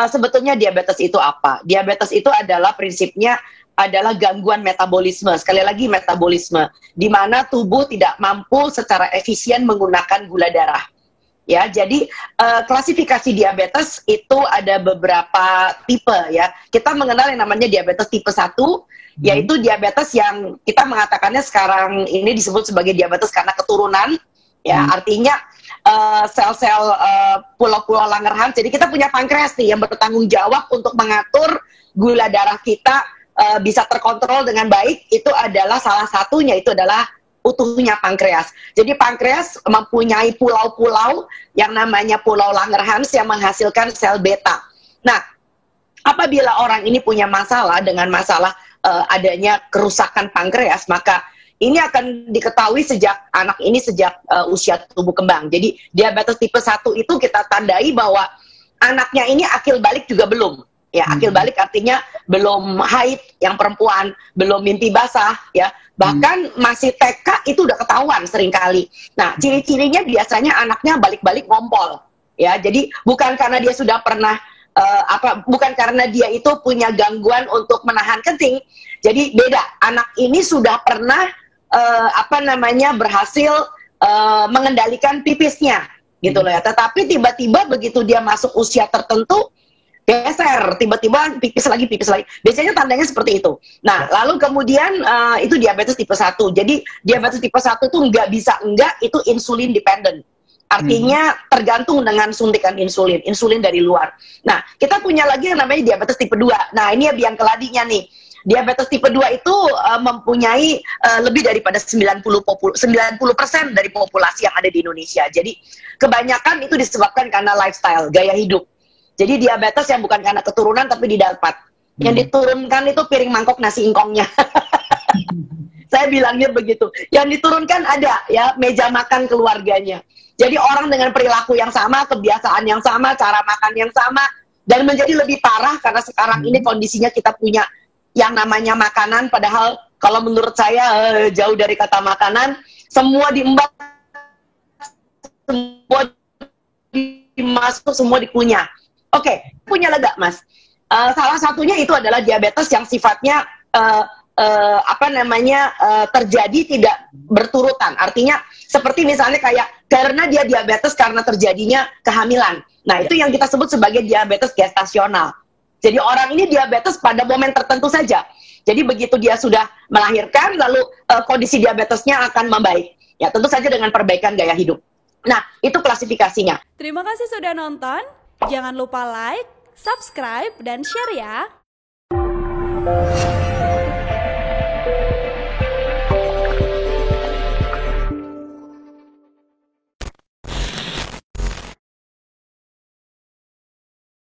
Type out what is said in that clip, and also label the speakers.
Speaker 1: Sebetulnya diabetes itu apa? Diabetes itu adalah prinsipnya adalah gangguan metabolisme. Sekali lagi metabolisme, di mana tubuh tidak mampu secara efisien menggunakan gula darah. Ya, jadi klasifikasi diabetes itu ada beberapa tipe ya. Kita mengenal yang namanya diabetes tipe 1, yaitu diabetes yang kita mengatakannya sekarang ini disebut sebagai diabetes karena keturunan. Ya, artinya sel-sel pulau-pulau Langerhans. Jadi kita punya pankreas nih yang bertanggung jawab untuk mengatur gula darah kita bisa terkontrol dengan baik. Itu adalah salah satunya, itu adalah utuhnya pankreas. Jadi pankreas mempunyai pulau-pulau yang namanya pulau Langerhans yang menghasilkan sel beta. Nah, apabila orang ini punya masalah dengan masalah adanya kerusakan pankreas, maka ini akan diketahui sejak anak ini sejak usia tubuh kembang. Jadi diabetes tipe 1 itu kita tandai bahwa anaknya ini akil balik juga belum. Ya, akil balik artinya belum haid yang perempuan, belum mimpi basah ya. Bahkan masih TK itu udah ketahuan seringkali. Nah, ciri-cirinya biasanya anaknya balik-balik ngompol. Ya, jadi bukan karena dia sudah pernah bukan karena dia itu punya gangguan untuk menahan kencing. Jadi beda. Anak ini sudah pernah berhasil mengendalikan pipisnya gitu loh ya. Tetapi tiba-tiba begitu dia masuk usia tertentu geser, tiba-tiba pipis lagi. Biasanya tandanya seperti itu. Nah, lalu kemudian itu diabetes tipe 1. Jadi diabetes tipe 1 itu nggak bisa enggak, itu insulin dependent. Artinya tergantung dengan suntikan insulin dari luar. Nah, kita punya lagi yang namanya diabetes tipe 2. Nah, ini ya biang keladinya nih. Diabetes tipe 2 itu mempunyai lebih daripada 90% dari populasi yang ada di Indonesia. Jadi kebanyakan itu disebabkan karena lifestyle, gaya hidup. Jadi diabetes yang bukan karena keturunan tapi didapat. Yang diturunkan itu piring mangkok nasi ingkongnya. Saya bilangnya begitu. Yang diturunkan ada ya meja makan keluarganya. Jadi orang dengan perilaku yang sama, kebiasaan yang sama, cara makan yang sama, dan menjadi lebih parah karena sekarang ini kondisinya kita punya yang namanya makanan, padahal kalau menurut saya jauh dari kata makanan, semua diembat, semua dimasuk, semua dikunyah. Oke, punya lega, Mas. Salah satunya itu adalah diabetes yang sifatnya terjadi tidak berturutan. Artinya seperti misalnya kayak karena dia diabetes karena terjadinya kehamilan. Nah, itu yang kita sebut sebagai diabetes gestasional. Jadi orang ini diabetes pada momen tertentu saja. Jadi begitu dia sudah melahirkan, lalu kondisi diabetesnya akan membaik. Ya, tentu saja dengan perbaikan gaya hidup. Nah, itu klasifikasinya.
Speaker 2: Terima kasih sudah nonton. Jangan lupa like, subscribe, dan share ya.